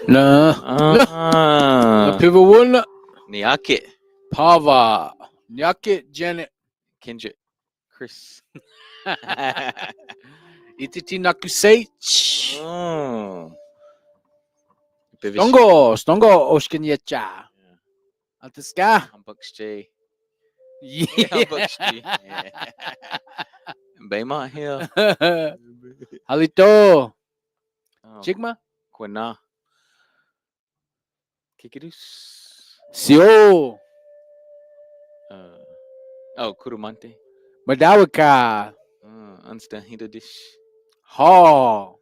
Nah. Ah, Pivawuna. Niake, Pava. Nyakit Janet. Kendrick, Chris. Ititi Nakusech. Oh, Bivish. Stongo Oshkenyecha. Altiska. Humbucks J. Yeah. Humbucks G. Yeah. Baymont Hill. Halito. Oh, Chigma. Quina. Kikidus. Sio. Oh, Kurumante. Madawaka. Unstan Hidodish. Ha.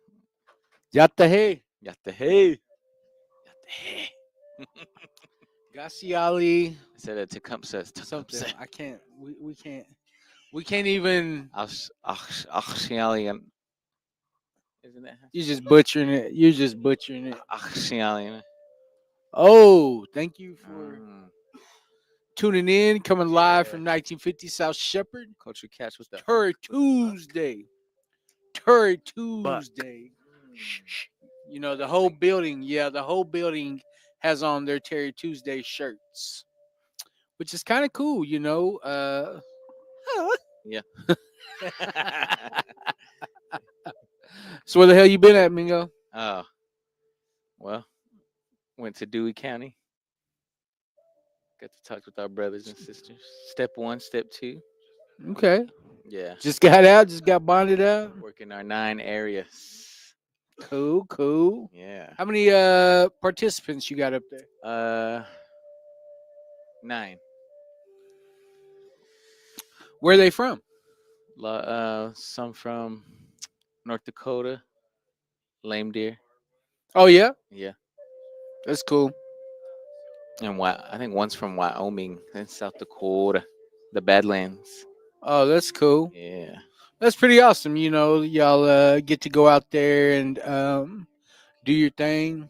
Yatahe. Yatte Yatahe. Gasiali. I said that Tecumseh. Something. I can't. We can't. We can't even. Achsialian. Isn't it? You're just butchering it. You're just butchering it. Achsialian. Oh, thank you for tuning in. Coming live from 1950 South Shepherd. Culture Catch. What's that? Turd Tuesday. Turd Tuesday. You know, the whole building. Yeah, the whole building has on their Terry Tuesday shirts, which is kind of cool, you know. Yeah. So where the hell you been at, Mingo? Oh, well, went to Dewey County. Got to talk with our brothers and sisters. Step 1, step 2. Okay. Yeah. Just got out, just got bonded out. Working our 9 areas. Cool. Yeah. How many participants you got up there? 9. Where are they from? Some from North Dakota, Lame Deer. Oh yeah, Yeah. that's cool. And I think one's from Wyoming and South Dakota, the Badlands. Oh, that's cool. Yeah. That's pretty awesome. You know, y'all get to go out there and do your thing.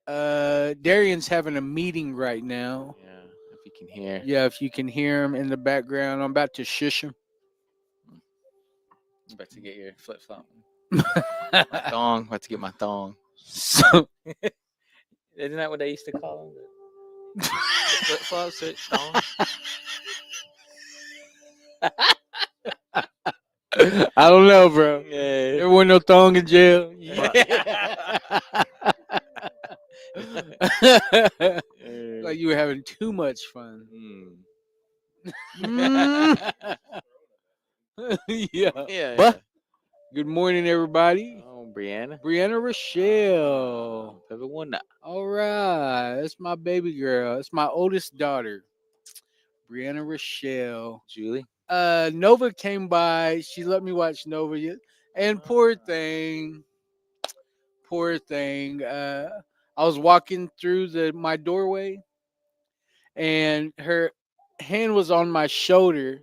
Darian's having a meeting right now. Yeah. If you can hear. Yeah, if you can hear him in the background, I'm about to shush him. I'm about to get your flip flop. My thong. About to get my thong. So, Isn't that what they used to call them? The flip flops, thong. I don't know, bro. Yeah. There wasn't no thong in jail. Like you were having too much fun. Yeah. Yeah. Good morning, everybody. Oh, Brianna. Brianna Rochelle. Everyone. All right. That's my baby girl. That's my oldest daughter. Brianna Rochelle. Julie. Nova came by. She let me watch Nova. And poor thing. I was walking through my doorway and her hand was on my shoulder.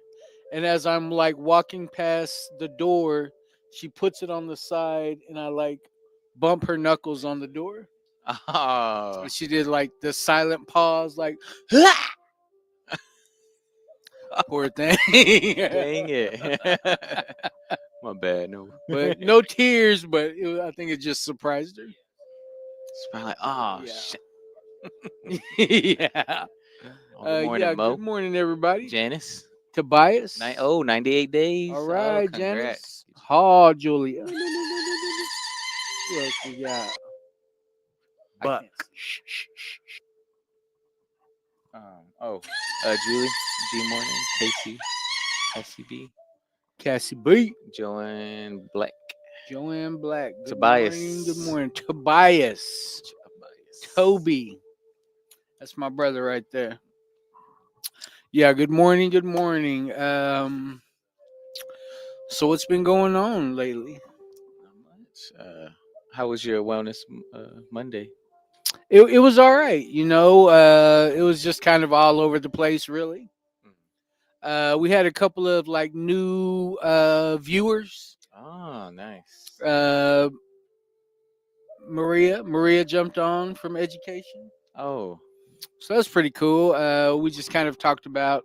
And as I'm like walking past the door, she puts it on the side and I like bump her knuckles on the door. Oh. And she did like the silent pause, like, poor thing. Dang it. My bad. No. But no tears, but I think it just surprised her. It's probably like, oh, Yeah. shit. Yeah. Good morning, Mo. Good morning, everybody. Janice. Tobias. 98 days. All right, congrats. Janice. Oh, Julia. Who else we got? Buck. Julie. G Morning. Casey. Cassie B. Cassie B. Joanne Black. Joanne Black. Tobias. Good morning. Tobias. Toby. That's my brother right there. Yeah, good morning. So what's been going on lately? Not much. How was your wellness Monday? It was all right, you know. It was just kind of all over the place, really. We had a couple of like new viewers. Oh, nice. Maria jumped on from education. Oh, so that's pretty cool. We just kind of talked about,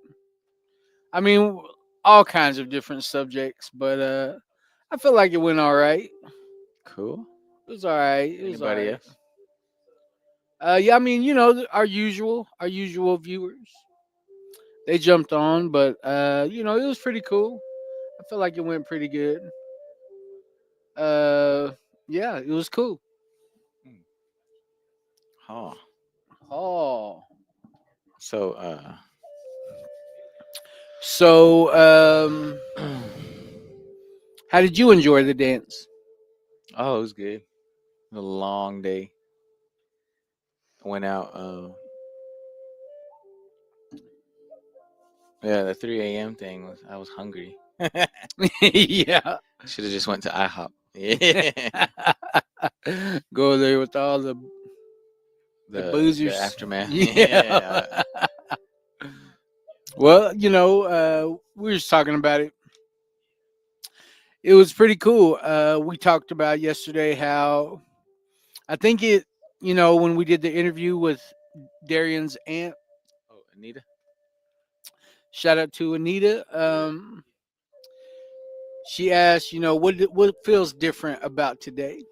I mean, all kinds of different subjects, but I feel like it went all right. cool. It was all right. It was all Anybody right. else? Yeah, I mean, our usual viewers. They jumped on, but it was pretty cool. I feel like it went pretty good. Uh, yeah, it was cool. Oh, Oh, so so how did you enjoy the dance? oh, it was good. A long day. I went out. Yeah, the 3 a.m. thing was. I was hungry. Yeah. Should have just went to IHOP. Yeah, Go there with all the the boozers. aftermath. Yeah. Yeah. Well, we were just talking about it. It was pretty cool. We talked about yesterday how I think when we did the interview with Darian's aunt, Oh, Anita. shout out to Anita. She asked, what feels different about today?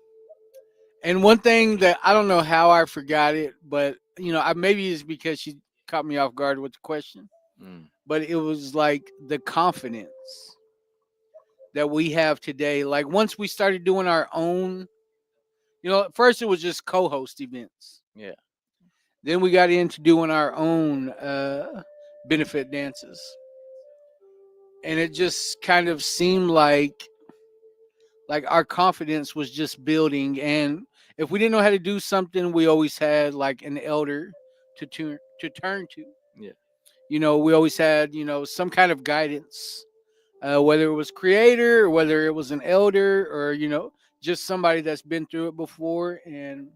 And one thing that I don't know how I forgot it, but maybe it's because she caught me off guard with the question. Mm. But it was like the confidence that we have today. Like once we started doing our own, at first it was just co-host events. Yeah. Then we got into doing our own benefit dances, and it just kind of seemed like our confidence was just building. And if we didn't know how to do something, we always had like an elder to turn to. Yeah. We always had some kind of guidance, whether it was creator or whether it was an elder or just somebody that's been through it before. And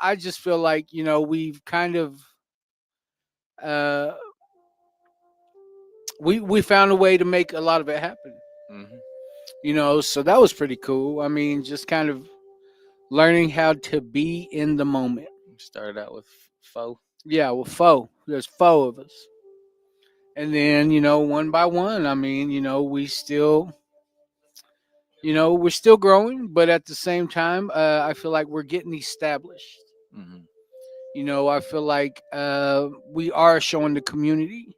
I just feel like we've kind of uh, we found a way to make a lot of it happen. Hmm. So that was pretty cool. I mean, just kind of learning how to be in the moment. Started out with pho. Yeah, well, there's four of us, and then one by one. I mean, we're still growing, but at the same time, I feel like we're getting established. Hmm. I feel like we are showing the community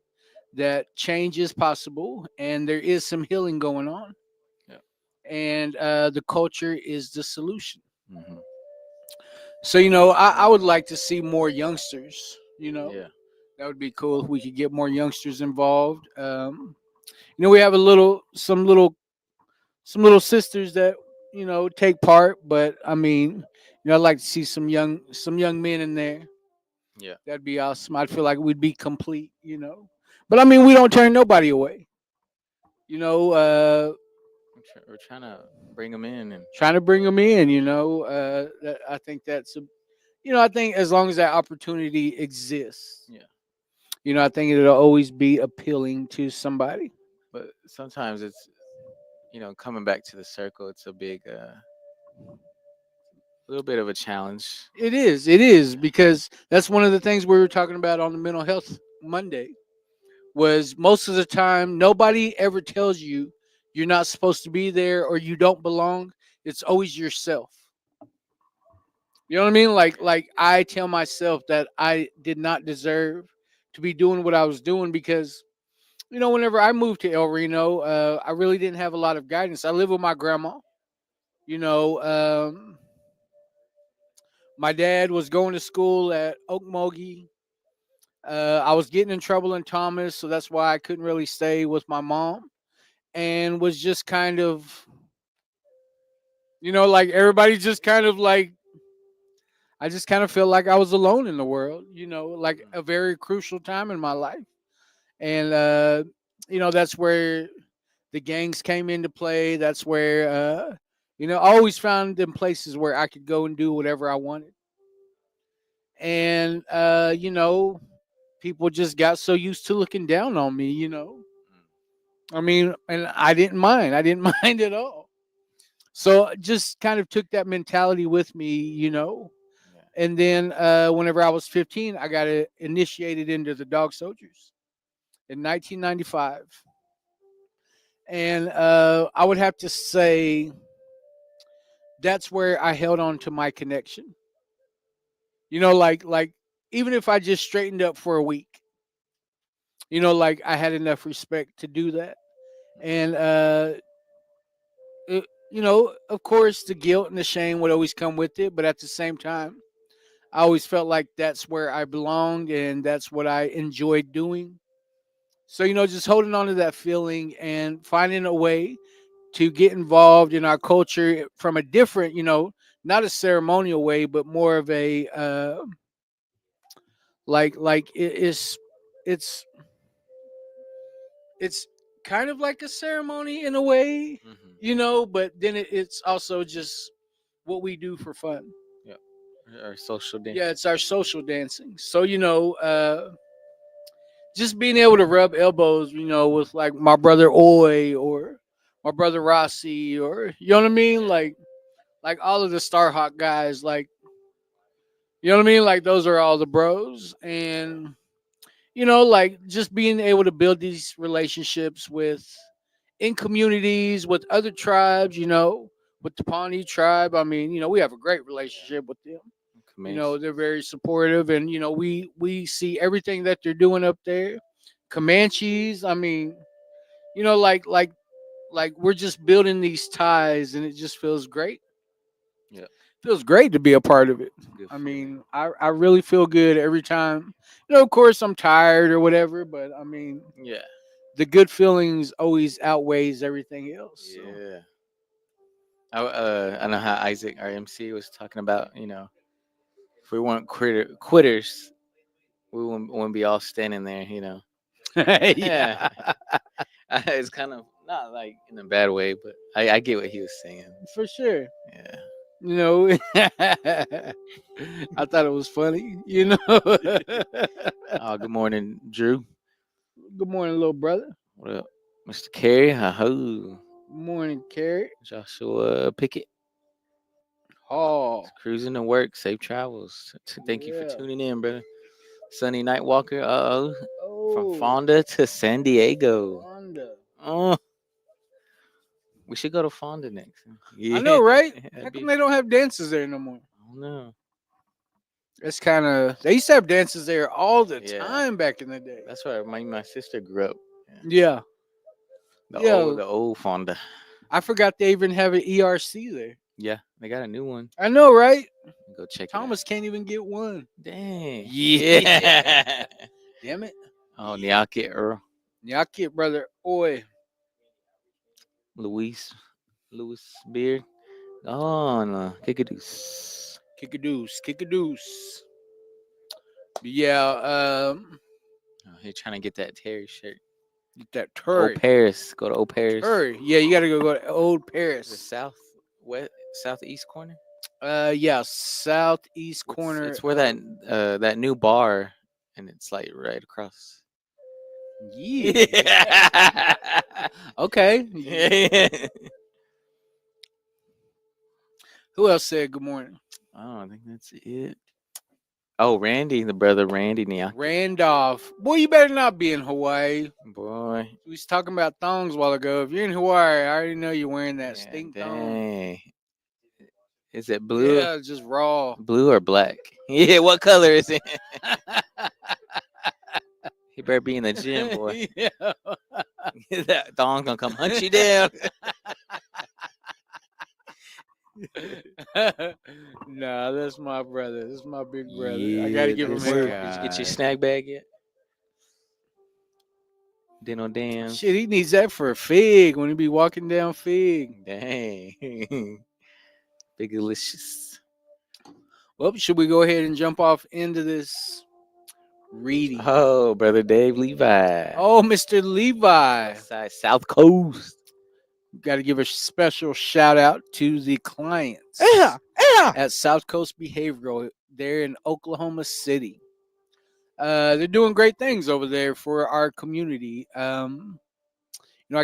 that change is possible and there is some healing going on, Yeah. and the culture is the solution. Hmm. So, I would like to see more youngsters. Yeah. That would be cool if we could get more youngsters involved. We have some little sisters that take part, but I mean, I'd like to see some young men in there. Yeah. That'd be awesome. I'd feel like we'd be complete. But I mean, we don't turn nobody away. You know, We're trying to bring them in, and trying to bring them in. I think I think as long as that opportunity exists, yeah. I think it'll always be appealing to somebody. But sometimes it's coming back to the circle. It's a little bit of a challenge. It is because that's one of the things we were talking about on the mental health Monday. Was most of the time nobody ever tells you you're not supposed to be there or you don't belong. It's always yourself. You know what I mean? Like I tell myself that I did not deserve to be doing what I was doing because whenever I moved to El Reno, I really didn't have a lot of guidance. I live with my grandma. You know, my dad was going to school at Okmulgee. I was getting in trouble in Thomas, so that's why I couldn't really stay with my mom, and was just kind of, like everybody just kind of like, I just kind of felt like I was alone in the world, like a very crucial time in my life. And, that's where the gangs came into play. That's where, I always found them places where I could go and do whatever I wanted. And, people just got so used to looking down on me. I mean, and I didn't mind. I didn't mind at all. So just kind of took that mentality with me. Yeah. And then whenever I was 15, I got initiated into the Dog Soldiers in 1995. And I would have to say that's where I held on to my connection. Like even if I just straightened up for a week, like I had enough respect to do that. And of course, the guilt and the shame would always come with it, but at the same time, I always felt like that's where I belonged and that's what I enjoyed doing. So, just holding on to that feeling and finding a way to get involved in our culture from a different, not a ceremonial way, but more of a like it's it's kind of like a ceremony in a way, but then it's also just what we do for fun. Yeah. Our social dance. Yeah, it's our social dancing. So, just being able to rub elbows, with like my brother Oi or my brother Rossi, or you know what I mean, like all of the Starhawk guys, like you know what I mean, like those are all the bros, and like just being able to build these relationships with in communities with other tribes, with the Pawnee tribe. I mean, we have a great relationship with them. Comanche. They're very supportive, and we see everything that they're doing up there. Comanches, I mean, like we're just building these ties, and it just feels great. Yeah. Feels great to be a part of it. Good I feeling. mean, I really feel good every time. Of course, I'm tired or whatever, but I mean, Yeah. the good feelings always outweighs everything else. So. Yeah. I know how Isaac, our MC, was talking about. If we weren't quitters, we wouldn't be all standing there. Yeah. Yeah, It's kind of not like in a bad way, but I get what he was saying. for sure. Yeah. I thought it was funny. Oh, good morning, Drew. Good morning, little brother. What up, Mr. Carey? Good Good morning, Carrot. Joshua Pickett. Oh, Cruising to work. Safe travels. Thank you for yeah. tuning in, brother. Sunny Night Walker. From Oh, Fonda to San Diego. Wanda. Oh, we should go to Fonda next. Yeah. I know, right? How That'd come be- they don't have dances there no more? I don't know. It's kind of they used to have dances there all the Yeah. time back in the day. That's where my sister grew up. Yeah, The Yeah. old Fonda. I forgot they even have an ERC there. Yeah, they got a new one. I know, right? Go check Thomas can't even get one. it out. Dang. Yeah. Damn it. Oh, Nyaki Earl. Nyaki, brother. Oi. Louis Beard. Oh, no. Kickadoos. Kickadoos. Yeah, Oh, he's trying to get that Terry shirt. get that Old Terry. Paris. Go to Old Paris. Terry. Yeah, you gotta go to Old The Paris. southeast corner. Yeah, southeast corner. It's where that new bar, and it's like right across. Yeah. Okay. Who else said good morning? Oh, I think that's it. Oh, Randy, the brother Randy Nyaki. Randolph. Boy, you better not be in Hawaii. Boy. We was talking about thongs a while ago. If you're in Hawaii, I already know you're wearing that Yeah, stink thong. dang. Is it blue? Yeah, just raw. Blue or black? Yeah, what color is it? He better be in the gym, boy. Yeah. That thong gonna come hunt you down. Nah, that's my brother. That's my big brother. I gotta give him this hair. guy. Did you get your snack bag yet? Dino damn. Shit, he needs that for a fig when he be walking down fig. Dang. Big delicious. Well, should we go ahead and jump off into this reading? Oh, brother Dave Levi. Oh, Mr. Levi. Side South Coast. Got to give a special shout out to the clients at South Coast Behavioral there in Oklahoma City. They're doing great things over there for our community. I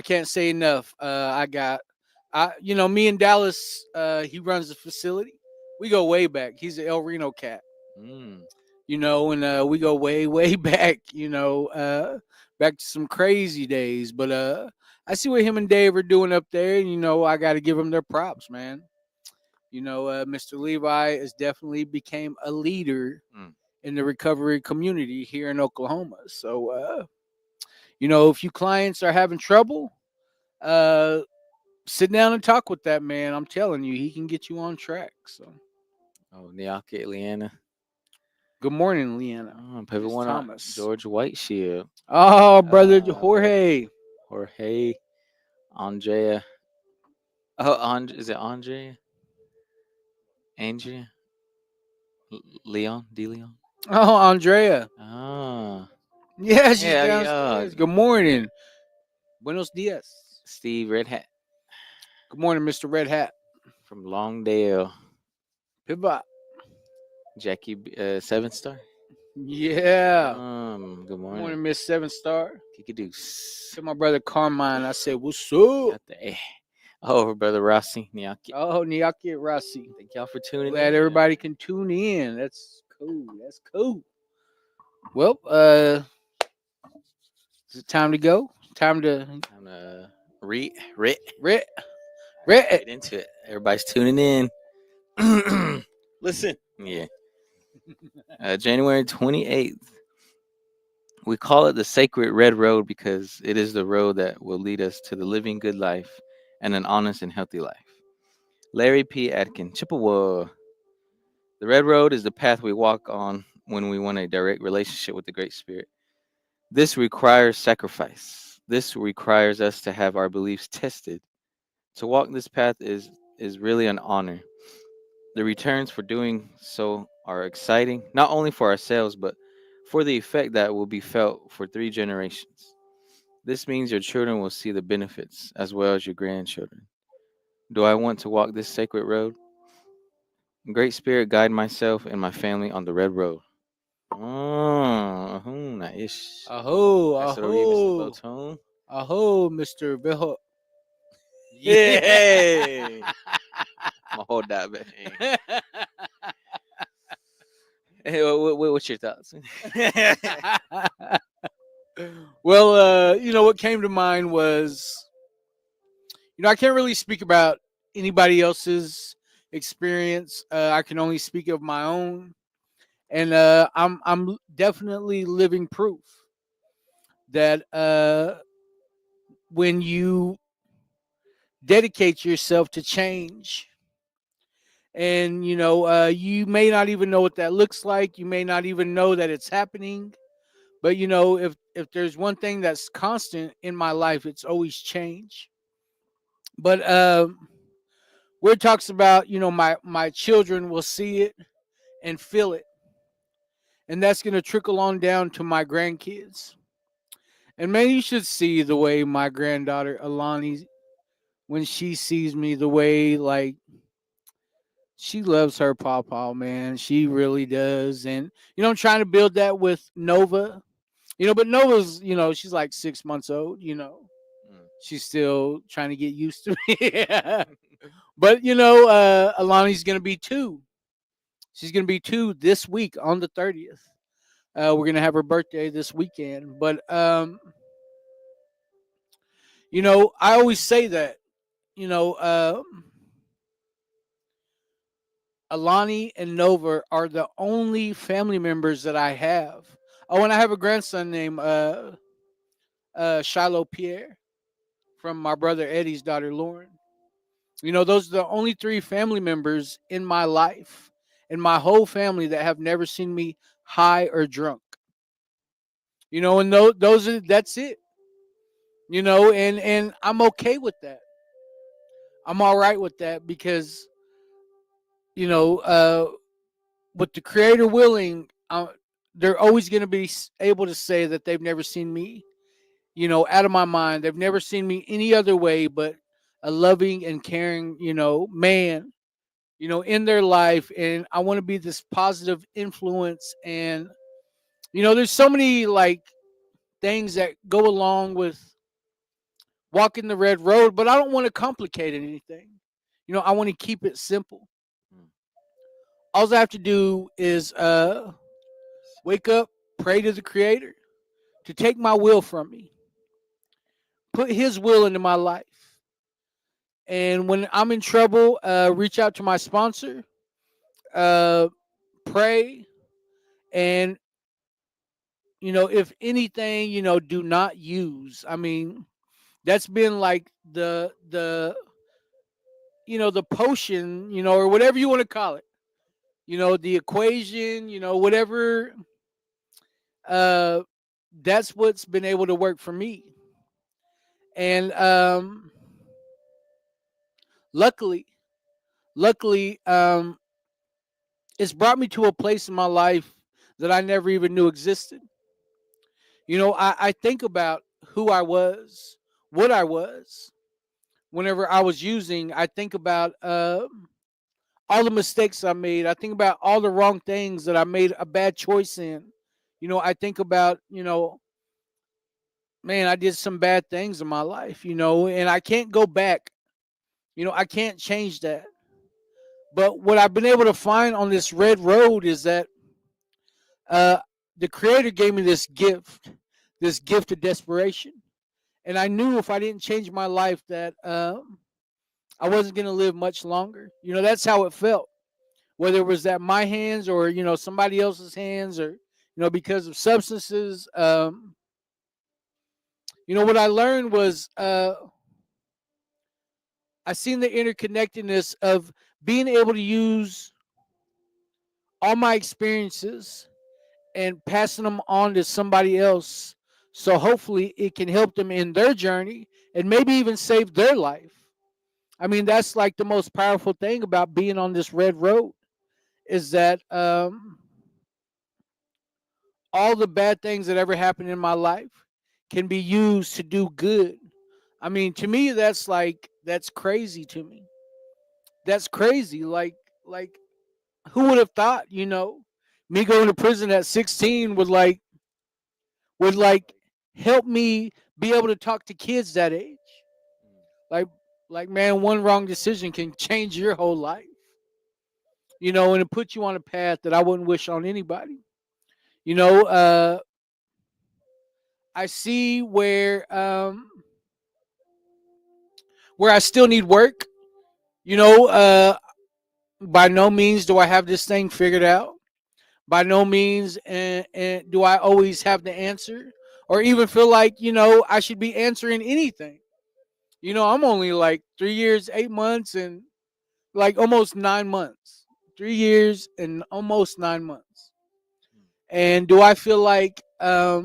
can't say enough. Me and Dallas, he runs the facility. We go way back. He's an El Reno cat. Mm. And we go way, way back, back to some crazy days. But I see what him and Dave are doing up there. And, I got to give them their props, man. Mr. Levi has definitely became a leader Mm. in the recovery community here in Oklahoma. So, if you clients are having trouble, uh, sit down and talk with that man. I'm telling you, he can get you on track. So, Oh, Niake, Leanna. good morning, Leanna. Pivot Miss one out. Thomas. George Whiteshield. Oh, brother Uh, Jorge. Jorge. Andrea. Oh, is it Andrea? Andrea? Leon? De Leon? Oh, Andrea. Ah. Yeah, she's Yeah, yeah. downstairs. Good morning. Buenos dias. Steve Red Hat Good morning, Mr. Red Hat. from Longdale. Pivot. Jackie 7 Star. Yeah. Good Good morning. morning, Miss Seven Star. Kikadoos. To my brother Carmine, I said, what's up? Got the Oh, brother Rossi, Niaki. Oh, Niaki Rossi. Thank y'all for tuning in. Glad everybody can tune in. That's cool. That's cool. Well, is it time to go? Time to Rit. get into it. Everybody's tuning in. Listen. Yeah. January 28th. We call it the sacred red road because it is the road that will lead us to the living good life and an honest and healthy life. Larry P. Atkin, Chippewa. The red road is the path we walk on when we want a direct relationship with the Great Spirit. This requires sacrifice. This requires us to have our beliefs tested. To walk this path is really an honor. The returns for doing so are exciting, not only for ourselves, but for the effect that will be felt for 3 generations. This means your children will see the benefits as well as your grandchildren. Do I want to walk this sacred road? Great Spirit, guide myself and my family on the red road. Oh, nice. Aho, Pass it over to you, Mr. aho. Botone. Aho, Mr. Beho. Yeah. I'm gonna hold that, man. Hey, what's your thoughts? Well, what came to mind was, I can't really speak about anybody else's experience. I can only speak of my own, and I'm definitely living proof that when you dedicate yourself to change, and you may not even know what that looks like, you may not even know that it's happening, but if there's one thing that's constant in my life, it's always change. But where it talks about, my children will see it and feel it, and that's going to trickle on down to my grandkids. And man, you should see the way my granddaughter Alani, when she sees me, the way like she loves her pawpaw, man. She really does. And I'm trying to build that with Nova. But Nova's, she's like 6 months old, She's still trying to get used to me. But Alani's gonna be 2. She's gonna be 2 this week on the 30th. We're gonna have her birthday this weekend. But I always say that, you know, uh, Alani and Nova are the only family members that I have. Oh, and I have a grandson named Shiloh Pierre from my brother Eddie's daughter Lauren. Those are the only 3 family members in my life, in my whole family, that have never seen me high or drunk. And those are that's it. And I'm okay with that. I'm all right with that because you know, with the Creator willing, they're always going to be able to say that they've never seen me, out of my mind. They've never seen me any other way but a loving and caring, man, in their life. And I want to be this positive influence. And, there's so many like things that go along with walking the red road, but I don't want to complicate anything. I want to keep it simple. All I have to do is wake up, pray to the Creator to take my will from me, put His will into my life, And when I'm in trouble, reach out to my sponsor, uh, pray, and if anything, do not use. I mean, that's been like the potion, or whatever you want to call it. The equation, whatever. Uh, that's what's been able to work for me. And luckily, luckily, it's brought me to a place in my life that I never even knew existed. I think about who I was, what I was. Whenever I was using, I think about all the mistakes I made. I think about all the wrong things that I made a bad choice in. I think about, man, I did some bad things in my life, and I can't go back. I can't change that. But what I've been able to find on this red road is that uh, the Creator gave me this gift of desperation. And I knew if I didn't change my life that I wasn't going to live much longer. That's how it felt. Whether it was at my hands or, somebody else's hands or, because of substances. What I learned was I seen the interconnectedness of being able to use all my experiences and passing them on to somebody else. So hopefully it can help them in their journey and maybe even save their life. I mean, that's like the most powerful thing about being on this red road is that all the bad things that ever happened in my life can be used to do good. I mean, to me, that's crazy to me. That's crazy. Like who would have thought, me going to prison at 16 would help me be able to talk to kids that age. Like like man, one wrong decision can change your whole life. And it put you on a path that I wouldn't wish on anybody. You know, I see where I still need work. You know, by no means do I have this thing figured out. By no means and do I always have the answer or even feel like, I should be answering anything. I'm only like 3 years, 8 months, and like almost 9 months. 3 years and almost 9 months. And do I feel like I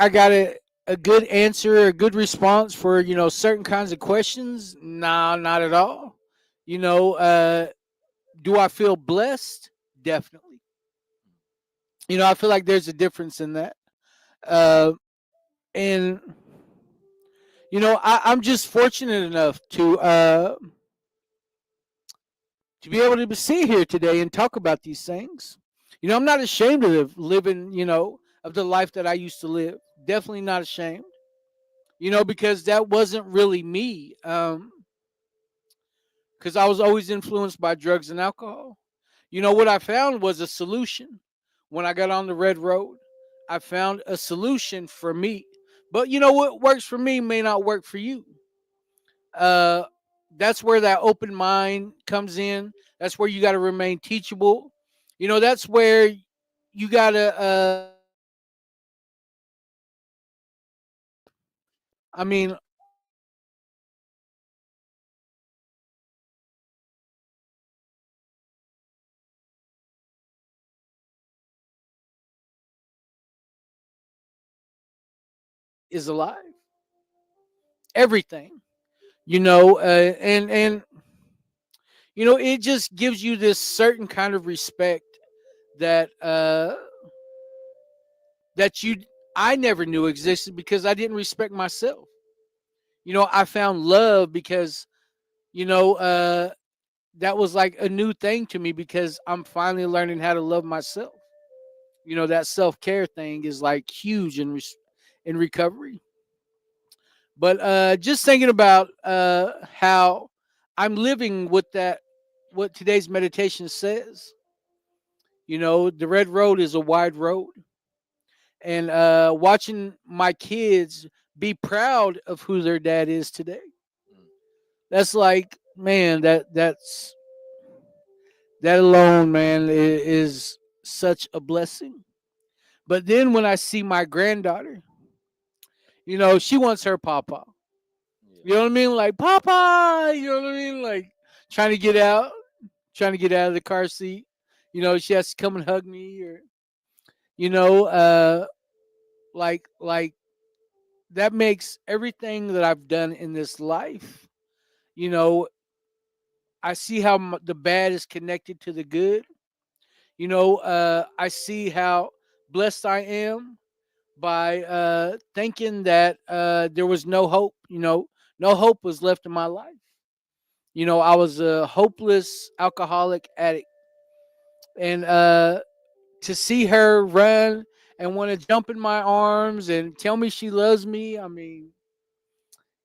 got a good answer, a good response for, certain kinds of questions? Nah, not at all. You know, do I feel blessed? Definitely. I feel like there's a difference in that. Uh, and I'm just fortunate enough to be able to sit here today and talk about these things. I'm not ashamed of living, of the life that I used to live. Definitely not ashamed. Because that wasn't really me. Because I was always influenced by drugs and alcohol. What I found was a solution when I got on the red road. I found a solution for me. But what works for me may not work for you. Uh, that's where that open mind comes in. That's where you got to remain teachable. That's where you got to. I mean, is alive. Everything. And it just gives you this certain kind of respect that that you I never knew existed because I didn't respect myself. I found love because you know that was like a new thing to me because I'm finally learning how to love myself. That self-care thing is like huge in recovery. But just thinking about how I'm living with that, what today's meditation says. The red road is a wide road, and watching my kids be proud of who their dad is today. Mm. That's like, man, that alone, man, is such a blessing. But then when I see my granddaughter, she wants her papa. Yeah. You know what I mean? Like, papa, you know what I mean? Like, trying to get out, trying to get out of the car seat. She has to come and hug me, or you know, uh, like that makes everything that I've done in this life. You know, I see how the bad is connected to the good. I see how blessed I am by thinking that there was no hope. No hope was left in my life. I was a hopeless alcoholic addict, and to see her run and want to jump in my arms and tell me she loves me, I mean,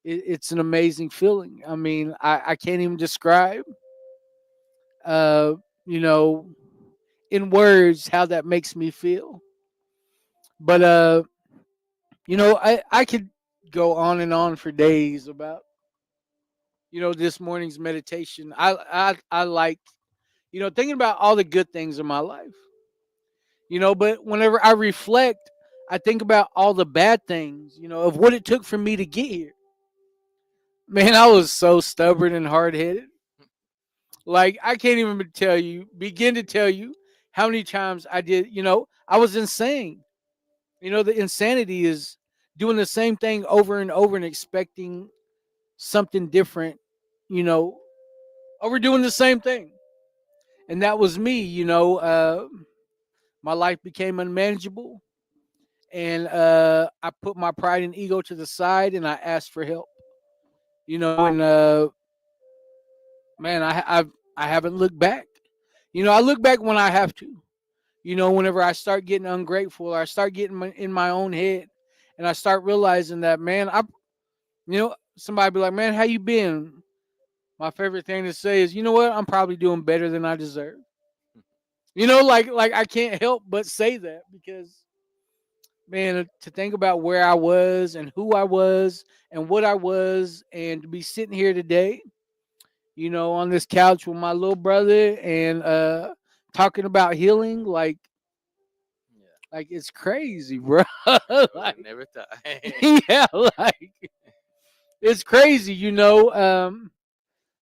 it's an amazing feeling. I mean, I can't even describe, uh, you know, in words how that makes me feel. But I could go on and on for days about this morning's meditation. I like thinking about all the good things in my life. But whenever I reflect, I think about all the bad things, of what it took for me to get here. Man, I was so stubborn and hard headed. Like, I can't even begin to tell you how many times I did. I was insane. The insanity is doing the same thing over and over and expecting something different, you know, overdoing the same thing. And that was me. My life became unmanageable, and I put my pride and ego to the side, and I asked for help. And man, I haven't looked back. I look back when I have to. Whenever I start getting ungrateful, or I start getting in my own head, and I start realizing that, man, somebody be like, man, how you been? My favorite thing to say is, you know what? I'm probably doing better than I deserve. Like I can't help but say that, because man, to think about where I was and who I was and what I was, and to be sitting here today, on this couch with my little brother, and talking about healing, Yeah. it's crazy, bro. I Like, never thought. yeah, like it's crazy,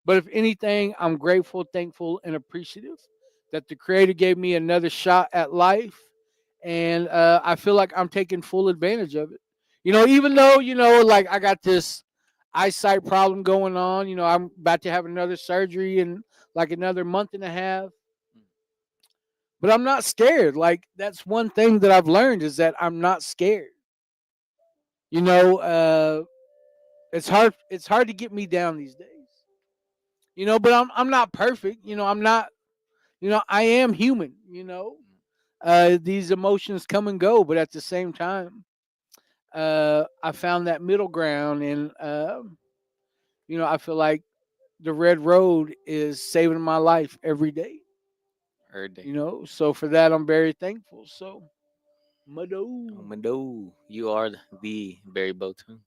but if anything, I'm grateful, thankful, and appreciative that the Creator gave me another shot at life, and I feel like I'm taking full advantage of it. Even though like I got this eyesight problem going on. I'm about to have another surgery in like another month and a half, but I'm not scared. Like, that's one thing that I've learned, is that I'm not scared. You know, uh, it's hard to get me down these days. But I'm not perfect. I'm not. I am human. These emotions come and go, but at the same time, I found that middle ground, and I feel like the red road is saving my life every day. Heard that. So for that, I'm very thankful. So, Oh, Mado. Mado, you are the Barry Bowtune.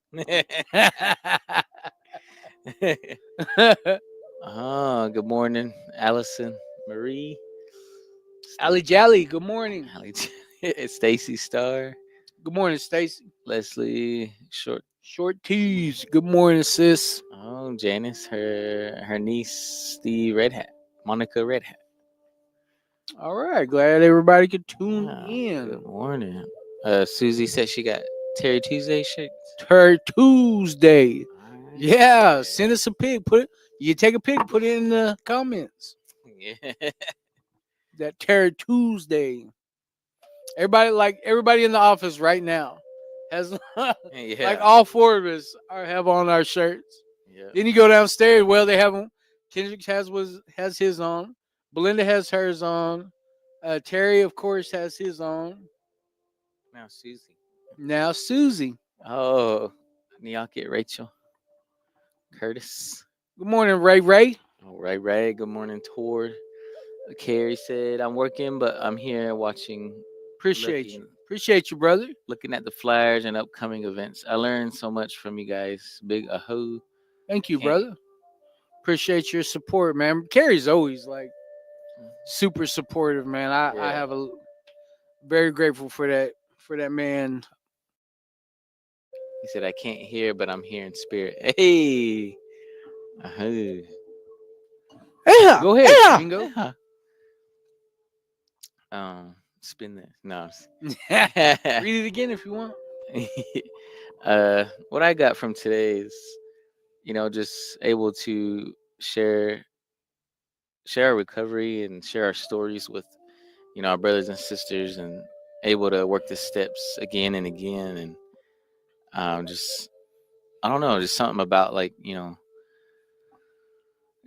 Good morning, Allison Marie. Ali Jolly, good morning. Stacy Star. Good morning, Stacy. Leslie Short. Short Tees, good morning, sis. Oh, Janice, her niece, the Red Hat, Monica Red Hat. All right, glad everybody could tune Wow, in. good morning. Susie said she got Terry Tuesday shirts. Her Tuesday. Alright. Yeah, send us a pic. You take a pic, put it in the comments. Yeah. That Terry Tuesday. Everybody in the office right now has Yeah. like all four of us have on our shirts. Yeah. Then you go downstairs. Well, they have them. Kendrick has his on. Belinda has hers on. Terry, of course, has his on. Now Susie. Now Susie. Oh, y'all get Rachel. Curtis. Good morning, Ray Ray. All right, Ray. Good morning, Tord. Carrie said, I'm working, but I'm here watching. Appreciate you. Appreciate you, brother. looking at the flyers and upcoming events. I learned so much from you guys. Big ahoo. Thank you, Can't- brother. Appreciate your support, man. Carrie's always like super supportive, man. I Yeah. have a very grateful for that man. He said, I can't hear, but I'm here in spirit. Hey. Ahoo. Yeah, go ahead, Bingo. Yeah. Spin this. No. Read it again if you want. What I got from today is, just able to share our recovery and share our stories with, our brothers and sisters, and able to work the steps again and again, and just I don't know, just something about like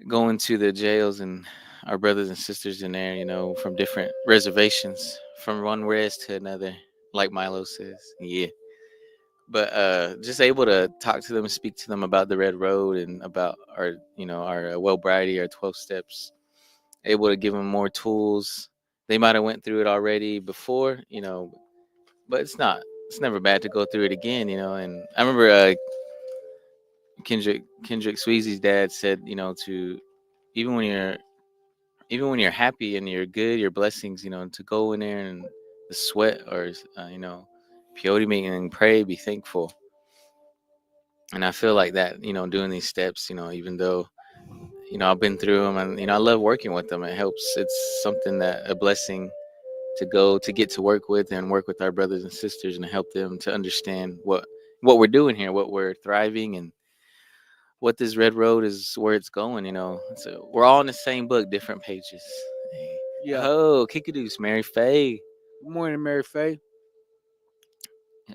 going to the jails and our brothers and sisters in there, from different reservations, from one res to another, like Milo says. Yeah. But just able to talk to them and speak to them about the Red Road and about our, our well-briety, our 12 steps, able to give them more tools. They might have went through it already before, but it's never bad to go through it again, and I remember Kendrick Sweezy's dad said, to even when you're happy and you're good, your blessings, to go in there and the sweat or peyote meeting and pray, be thankful. And I feel like that, doing these steps, even though, I've been through them, and, I love working with them. It helps. It's something a blessing to get to work with and work with our brothers and sisters and help them to understand what we're doing here, what we're thriving, and what this Red Road is, where it's going. So we're all in the same book, different pages. Yeah. Oh, Kikadoos, Mary Faye. Good morning, Mary Faye.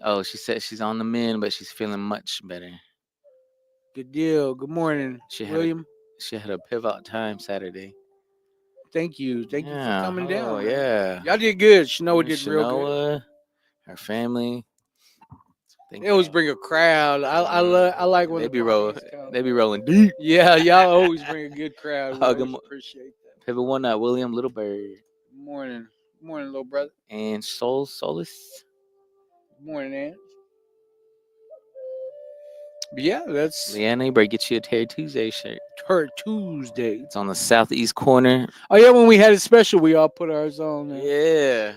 Oh, she said she's on the mend, but she's feeling much better. Good deal. Good morning, William. She had a pivot time Saturday. Thank you for coming down. Oh, yeah. Y'all did good. Shanoa did real good. Her family. They always bring a crowd. I like when they be rolling deep. Yeah, y'all always bring a good crowd. We always appreciate that. Pivot one night, William Littlebird. Good morning. Good morning, little brother. And Solace. Good morning, Aunt. But yeah, that's Leanna, you better get you a Terry Tuesday shirt. Her Tuesday. It's on the southeast corner. Oh yeah, when we had it special, we all put ours on. Yeah.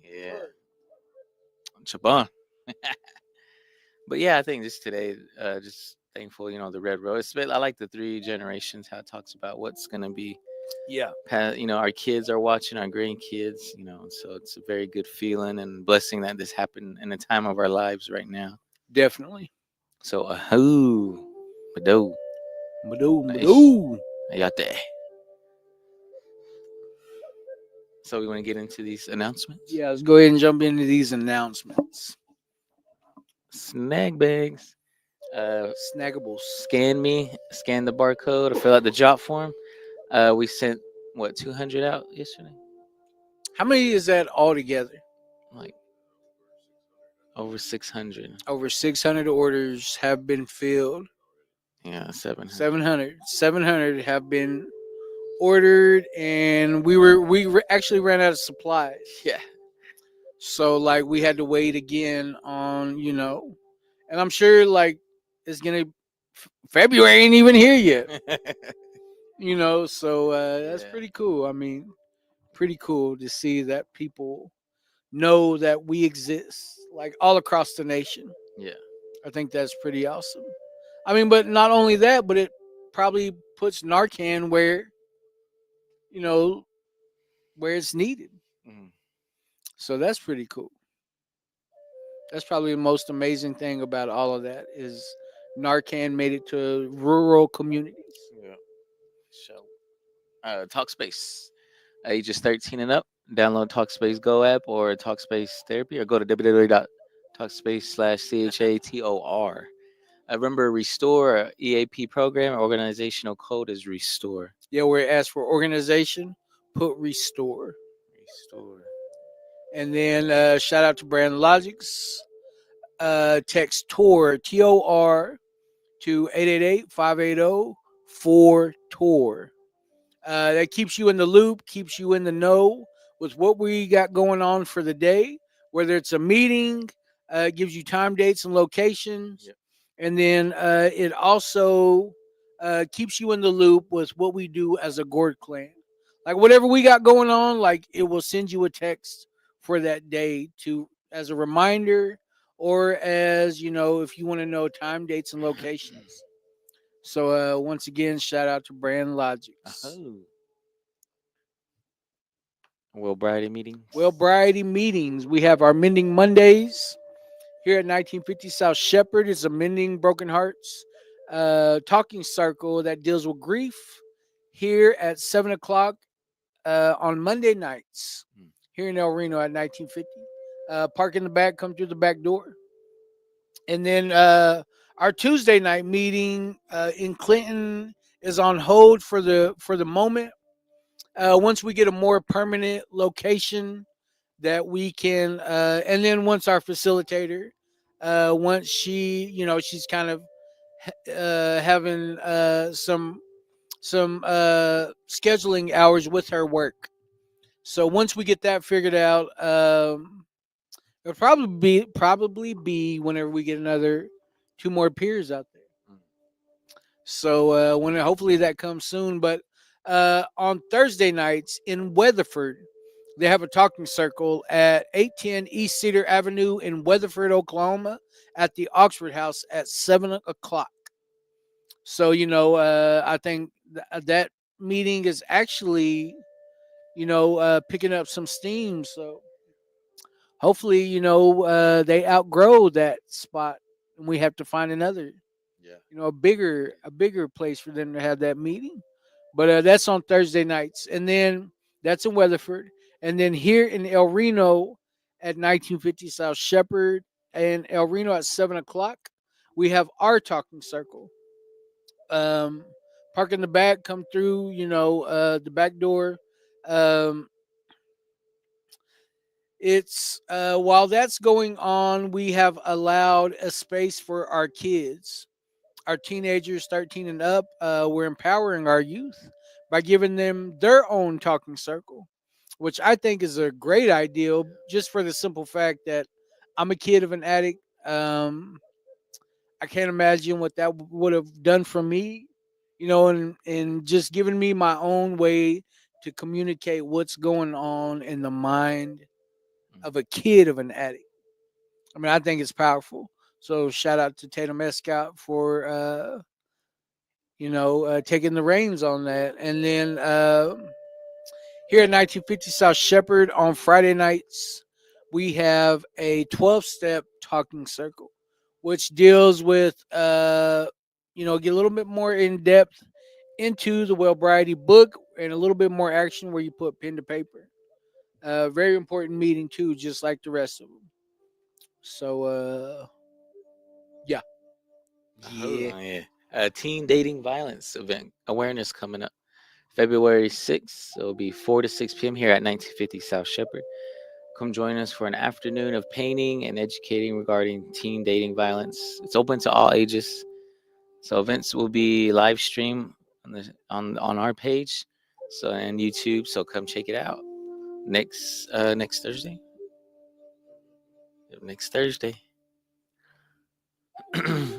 Yeah. Chabon. But yeah, I think just today, just thankful, the Red Road. I like the 3 generations, how it talks about what's going to be. Yeah. Our kids are watching, our grandkids, so it's a very good feeling and blessing that this happened in a time of our lives right now. Definitely. So, ahoo, Mado. Ayate. So we want to get into these announcements? Yeah, let's go ahead and jump into these announcements. Snag bags. Snaggables. Scan the barcode, or fill out the job form. We sent 200 out yesterday. How many is that altogether? Like over 600. Over 600 orders have been filled. Yeah, 700. 700 have been ordered, and we actually ran out of supplies. Yeah. So like we had to wait again on, and I'm sure like it's gonna February ain't even here yet. So that's pretty cool. I mean, pretty cool to see that people know that we exist like all across the nation. Yeah. I think that's pretty awesome. I mean, but not only that, but it probably puts Narcan where it's needed. Mm-hmm. So that's pretty cool. That's probably the most amazing thing about all of that is Narcan made it to rural communities. Yeah. So, Talkspace, ages 13 and up. Download Talkspace Go app or Talkspace Therapy, or go to www.talkspace.com/CHATOR. Remember, Restore EAP program. Organizational code is Restore. Yeah, where it asks for organization, put Restore. Restore. And then shout out to Brand Logics. Text TOR, TOR, to 888-580-4TOR. That keeps you in the loop, keeps you in the know with what we got going on for the day, whether it's a meeting, it gives you time, dates, and locations. Yep. And then it also keeps you in the loop with what we do as a Gourd clan. Like whatever we got going on, like it will send you a text for that day to as a reminder, or as if you want to know time, dates, and locations. So once again, shout out to Brand Logics. Oh. Will Brady meetings. Well, Variety meetings. We have our Mending Mondays here at 1950 South Shepherd. It's a Mending Broken Hearts talking circle that deals with grief here at 7 o'clock on Monday nights here in El Reno at 1950. Park in the back, come through the back door. And then our Tuesday night meeting in Clinton is on hold for the moment. Once we get a more permanent location that we can, and then once our facilitator, once she's kind of having some scheduling hours with her work. So once we get that figured out, it'll probably be whenever we get another two more peers out there. So when hopefully that comes soon. But on Thursday nights in Weatherford, they have a talking circle at 810 East Cedar Avenue in Weatherford, Oklahoma, at the Oxford House at 7 o'clock. So I think that meeting is actually picking up some steam. So hopefully they outgrow that spot and we have to find another a bigger place for them to have that meeting. But that's on Thursday nights, and then that's in Weatherford, and then here in El Reno at 1950 South Shepherd and El Reno at 7 o'clock, we have our talking circle. Um, Park in the back, come through, the back door. Um, it's while that's going on, we have allowed a space for our kids, our teenagers 13 and up. We're empowering our youth by giving them their own talking circle, which I think is a great idea, just for the simple fact that I'm a kid of an addict. I can't imagine what that would have done for me, and just giving me my own way to communicate what's going on in the mind of a kid of an addict. I mean, I think it's powerful. So shout out to Tatum Escott for taking the reins on that. And then here at 1950 South Shepherd on Friday nights, we have a 12-step talking circle, which deals with get a little bit more in depth into the Wellbriety book and a little bit more action where you put pen to paper. Very important meeting too, just like the rest of them. So yeah. Teen dating violence event awareness coming up February 6th. It'll be 4 to 6 p.m. here at 1950 South Shepherd. Come join us for an afternoon of painting and educating regarding teen dating violence. It's open to all ages. So events will be live stream on our page, so and YouTube. So come check it out next Thursday. Next Thursday.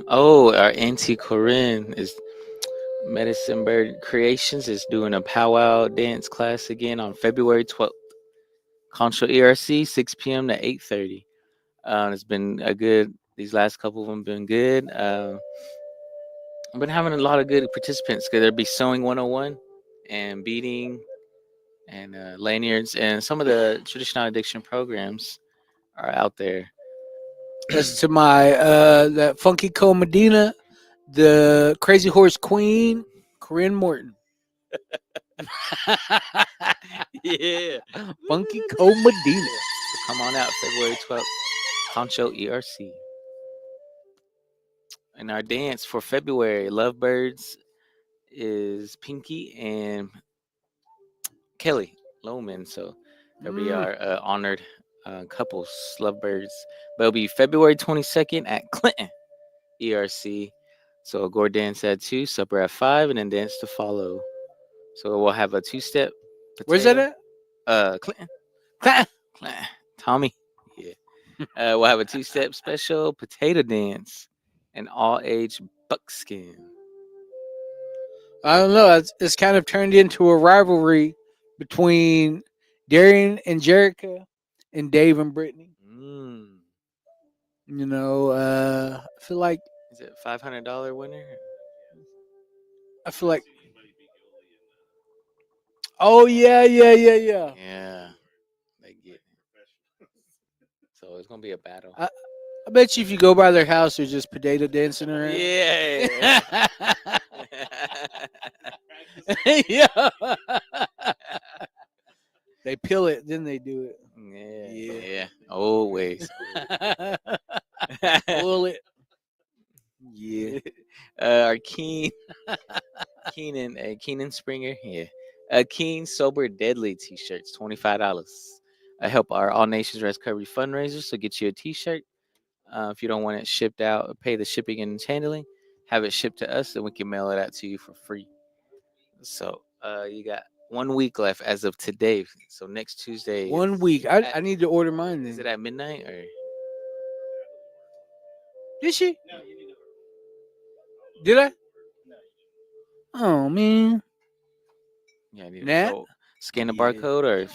Oh, our Auntie Corinne is Medicine Bird Creations is doing a powwow dance class again on February 12th. Concho ERC, 6 p.m. to 8:30. It's been a good. These last couple of them been good. I've been having a lot of good participants. There'll be sewing 101 and beading and lanyards, and some of the traditional addiction programs are out there. That's to my that Funky Co Medina, the Crazy Horse Queen, Corinne Morton. Yeah, Funky Co Medina. So come on out February 12th, Concho ERC. And our dance for February, Lovebirds, is Pinky and Kelly Lohman. So they'll be our honored couples, Lovebirds. But it'll be February 22nd at Clinton ERC. So go dance at 2, supper at 5, and then dance to follow. So we'll have a 2-step. Where's that at? Clinton. Tommy. Yeah. We'll have a two-step special, potato dance, and all-age buckskin. I don't know. It's kind of turned into a rivalry between Darian and Jerica and Dave and Brittany. Mm. I feel like Is it $500 winner? I feel like. Oh yeah, yeah, yeah, yeah. Yeah. They get. So it's gonna be a battle. I bet you if you go by their house, they're just potato dancing around. Yeah. Yeah. They peel it, then they do it. Yeah. Yeah. Always. Pull it. Yeah. Our Keenan Springer, yeah. Keen Sober Deadly t-shirts, $25. I help our All Nations Recovery fundraiser, so get you a t-shirt. If you don't want it shipped out, pay the shipping and handling. Have it shipped to us, and we can mail it out to you for free. So you got 1 week left as of today. So next Tuesday. 1 week. I need to order mine then. Is it at midnight or? Did she? Did I? Oh man. Yeah, I need Nat? to go scan the Yeah. barcode or.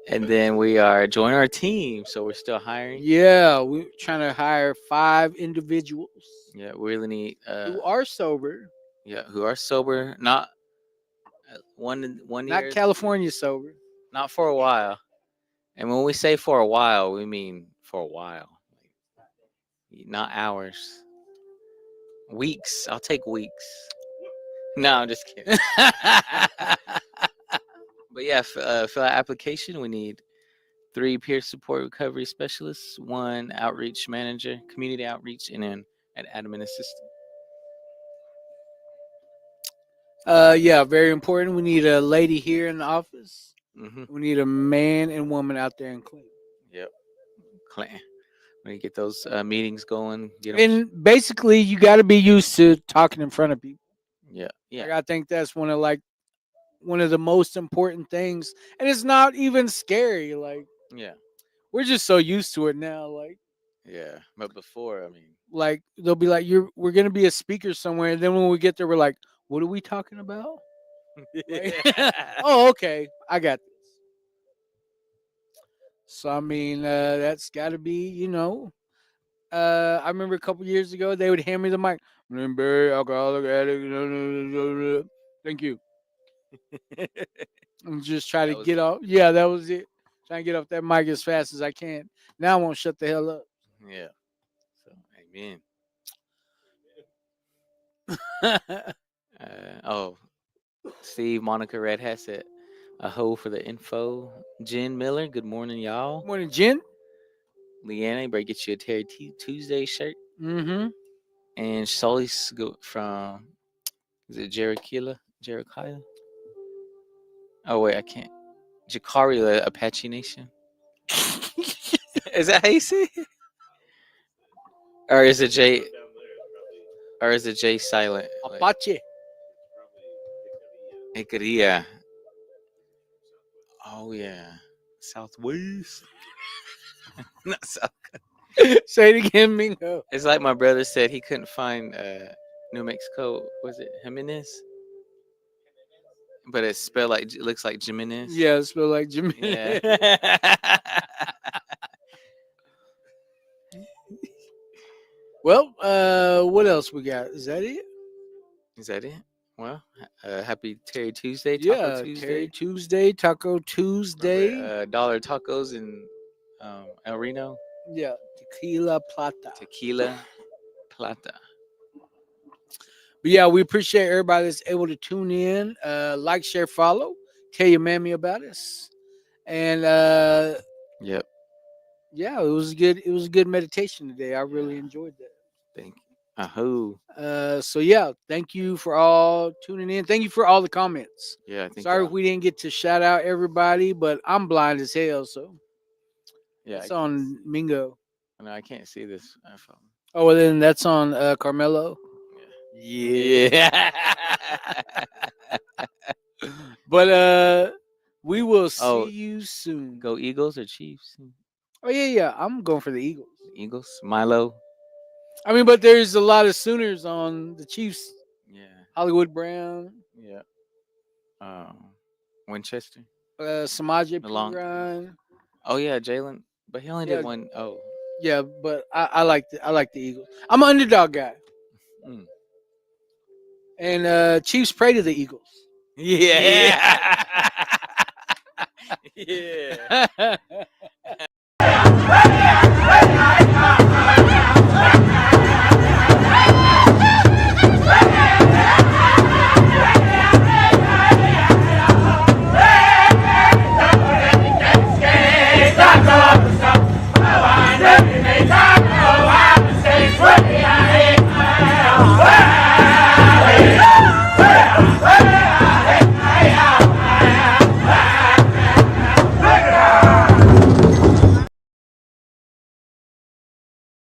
And then we are joining our team, so we're still hiring. Yeah, we're trying to hire 5 individuals Yeah, we really need who are sober, who are sober, not one not year, California sober. not for a while. And when we say for a while, we mean for a while, not hours. Weeks. I'll take weeks. No, I'm just kidding. But yeah, fill out application. We need 3 peer support recovery specialists, 1 outreach manager, community outreach, and then an admin assistant. Yeah, very important. We need a lady here in the office. Mm-hmm. We need a man and woman out there and clean. Yep. When you get those meetings going, And basically, you got to be used to talking in front of people. Yeah. Like, I think that's one of the most important things, and it's not even scary. Like, yeah, we're just so used to it now. Like, yeah. But before, I mean, like they'll be like, we're gonna be a speaker somewhere, and then when we get there, we're like, what are we talking about? Like, oh, okay, I got this. So I mean, that's got to be, I remember a couple years ago they would hand me the mic. Remember, alcoholic addict. Thank you. I'm just trying to get off. Yeah, that was it. Trying to get off that mic as fast as I can. Now I won't shut the hell up. Yeah. So, amen. Steve, Monica Red Hat said, a hoe for the info. Jen Miller, good morning, y'all. Morning, Jen. Leanna, you better get you a Terry Tuesday shirt. Mm-hmm. And Solis from, is it Jerichiah? Oh, wait, I can't. Jakari, the Apache Nation. Is that how you say it? Or is it J? Or is it J silent? Apache. Icaria. Oh yeah, Southwest. Not South. Say it again, Mingo. It's like my brother said he couldn't find New Mexico. Was it Jimenez? But it's spelled like it looks like Jimenez. Yeah, it's spelled like Jimenez. Yeah. Well, what else we got? Is that it? Is that it? Well, happy Terry Tuesday. Taco Tuesday. Terry Tuesday, Taco Tuesday. Remember, dollar tacos in El Reno. Yeah, Tequila Plata. Tequila Plata. But yeah, we appreciate everybody that's able to tune in, like, share, follow, tell your mammy about us, and yep. Yeah, it was good. It was a good meditation today. I really enjoyed that. Thank you. Ahoo. So yeah, thank you for all tuning in. Thank you for all the comments. Yeah, I think. Sorry if we didn't get to shout out everybody, but I'm blind as hell, so yeah, it's on Mingo. No, I can't see this iPhone. Oh, well, then that's on Carmelo. Yeah. But we will see Oh, you soon. Go Eagles or Chiefs? Oh yeah. I'm going for the Eagles. Eagles. Milo. I mean, but there's a lot of Sooners on the Chiefs. Yeah. Hollywood Brown, Yeah. Winchester. Samaje Along. Perine. Oh yeah, Jalen. But he only Yeah. did one. Oh. Yeah, but I like the Eagles. I'm an underdog guy. Mm. And Chiefs pray to the Eagles. Yeah. Yeah.